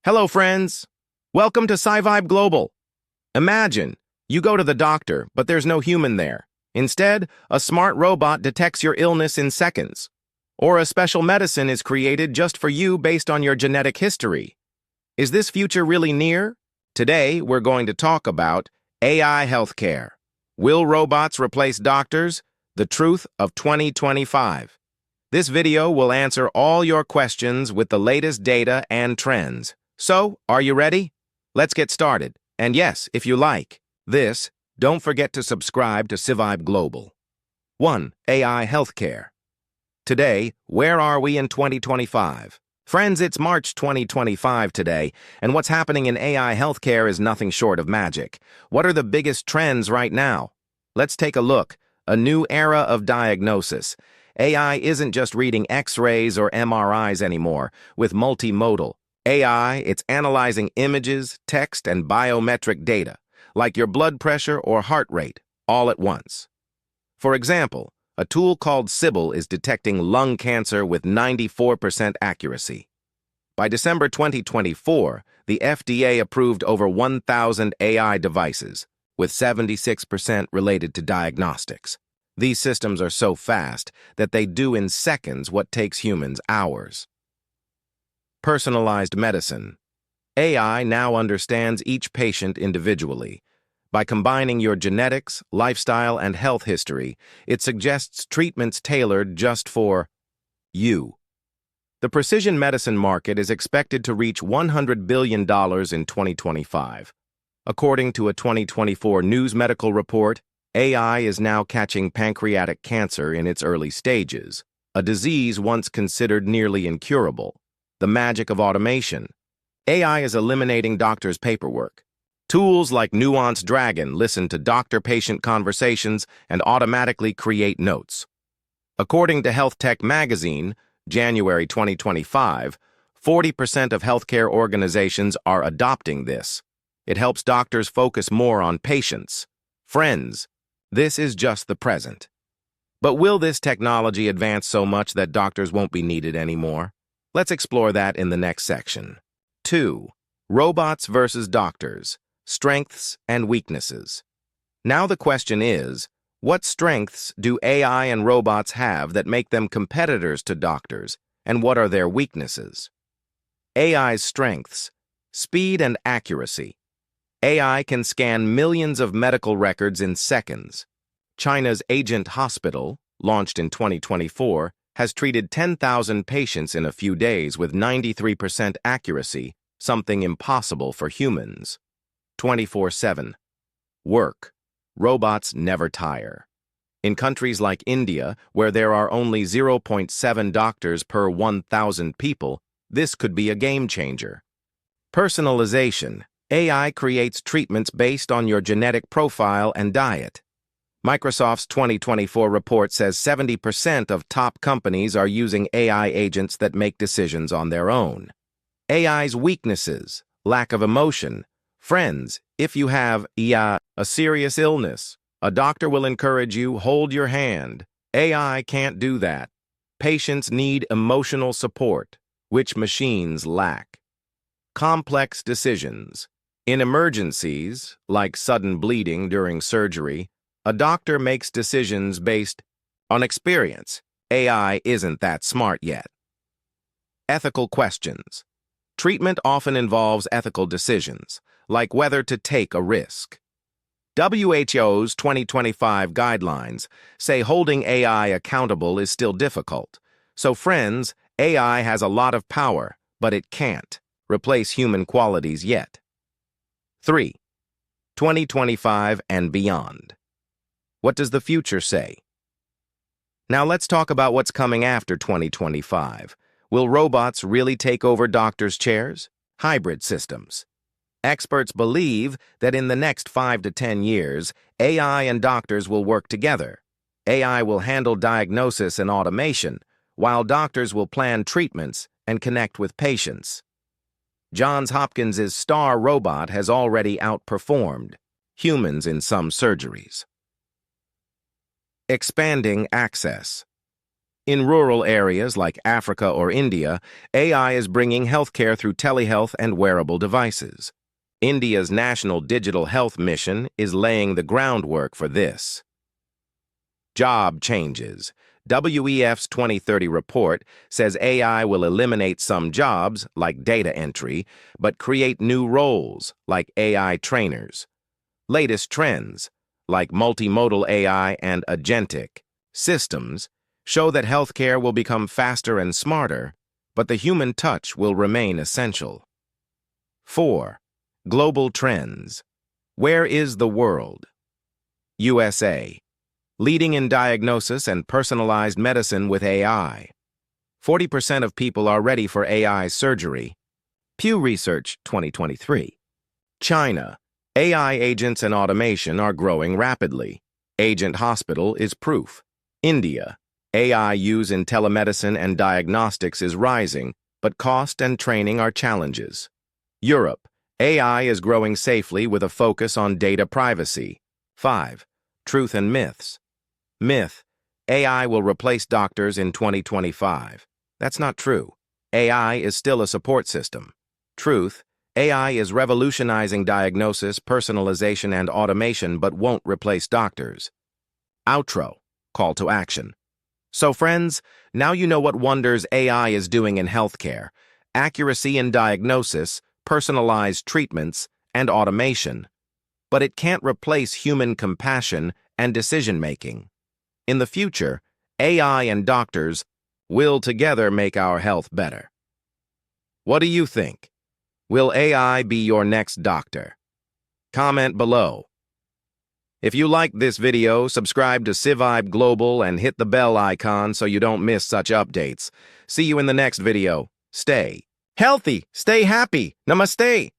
Hello, friends. Welcome to SciVibe Global. Imagine, you go to the doctor, but there's no human there. Instead, a smart robot detects your illness in seconds. Or a special medicine is created just for you based on your genetic history. Is this future really near? Today, we're going to talk about AI healthcare. Will robots replace doctors? The truth of 2025. This video will answer all your questions with the latest data and trends. So, are you ready? Let's get started. And yes, if you like this, don't forget to subscribe to SciVibe Global. 1. AI Healthcare. Today, where are we in 2025? Friends, it's March 2025 today, and what's happening in AI healthcare is nothing short of magic. What are the biggest trends right now? Let's take a look. A new era of diagnosis. AI isn't just reading X-rays or MRIs anymore. With multimodal AI, it's analyzing images, text, and biometric data, like your blood pressure or heart rate, all at once. For example, a tool called Sybil is detecting lung cancer with 94% accuracy. By December 2024, the FDA approved over 1,000 AI devices, with 76% related to diagnostics. These systems are so fast that they do in seconds what takes humans hours. Personalized medicine. AI now understands each patient individually. By combining your genetics, lifestyle, and health history, it suggests treatments tailored just for you. The precision medicine market is expected to reach $100 billion in 2025. According to a 2024 News Medical report, AI is now catching pancreatic cancer in its early stages, a disease once considered nearly incurable. The magic of automation. AI is eliminating doctors' paperwork. Tools like Nuance Dragon listen to doctor-patient conversations and automatically create notes. According to Health Tech Magazine, January 2025, 40% of healthcare organizations are adopting this. It helps doctors focus more on patients. Friends, this is just the present. But will this technology advance so much that doctors won't be needed anymore? Let's explore that in the next section. 2. Robots versus doctors. Strengths and weaknesses. Now the question is, what strengths do AI and robots have that make them competitors to doctors, and what are their weaknesses? AI's strengths. Speed and accuracy. AI can scan millions of medical records in seconds. China's Agent Hospital, launched in 2024, has treated 10,000 patients in a few days with 93% accuracy, something impossible for humans. 24/7. Work. Robots never tire. In countries like India, where there are only 0.7 doctors per 1,000 people, this could be a game changer. Personalization. AI creates treatments based on your genetic profile and diet. Microsoft's 2024 report says 70% of top companies are using AI agents that make decisions on their own. AI's weaknesses, lack of emotion. Friends, if you have a serious illness, a doctor will encourage you, hold your hand. AI can't do that. Patients need emotional support, which machines lack. Complex decisions. In emergencies, like sudden bleeding during surgery, a doctor makes decisions based on experience. AI isn't that smart yet. Ethical questions. Treatment often involves ethical decisions, like whether to take a risk. WHO's 2025 guidelines say holding AI accountable is still difficult. So friends, AI has a lot of power, but it can't replace human qualities yet. 3. 2025 and beyond. What does the future say? Now let's talk about what's coming after 2025. Will robots really take over doctors' chairs? Hybrid systems. Experts believe that in the next 5 to 10 years, AI and doctors will work together. AI will handle diagnosis and automation, while doctors will plan treatments and connect with patients. Johns Hopkins' Star robot has already outperformed humans in some surgeries. Expanding access. In rural areas like Africa or India, AI is bringing healthcare through telehealth and wearable devices. India's National Digital Health Mission is laying the groundwork for this. Job changes. WEF's 2030 report says AI will eliminate some jobs, like data entry, but create new roles, like AI trainers. Latest trends, like multimodal AI and agentic systems, show that healthcare will become faster and smarter, but the human touch will remain essential. 4. Global trends. Where is the world? USA. Leading in diagnosis and personalized medicine with AI. 40% of people are ready for AI surgery. Pew Research 2023. China. AI agents and automation are growing rapidly. Agent Hospital is proof. India. AI use in telemedicine and diagnostics is rising, but cost and training are challenges. Europe. AI is growing safely with a focus on data privacy. 5. Truth and myths. Myth: AI will replace doctors in 2025. That's not true. AI is still a support system. Truth: AI is revolutionizing diagnosis, personalization, and automation, but won't replace doctors. Outro: call to action. So friends, now you know what wonders AI is doing in healthcare: accuracy in diagnosis, personalized treatments, and automation. But it can't replace human compassion and decision-making. In the future, AI and doctors will together make our health better. What do you think? Will AI be your next doctor? Comment below. If you liked this video, subscribe to Civibe Global and hit the bell icon so you don't miss such updates. See you in the next video. Stay healthy, stay happy. Namaste.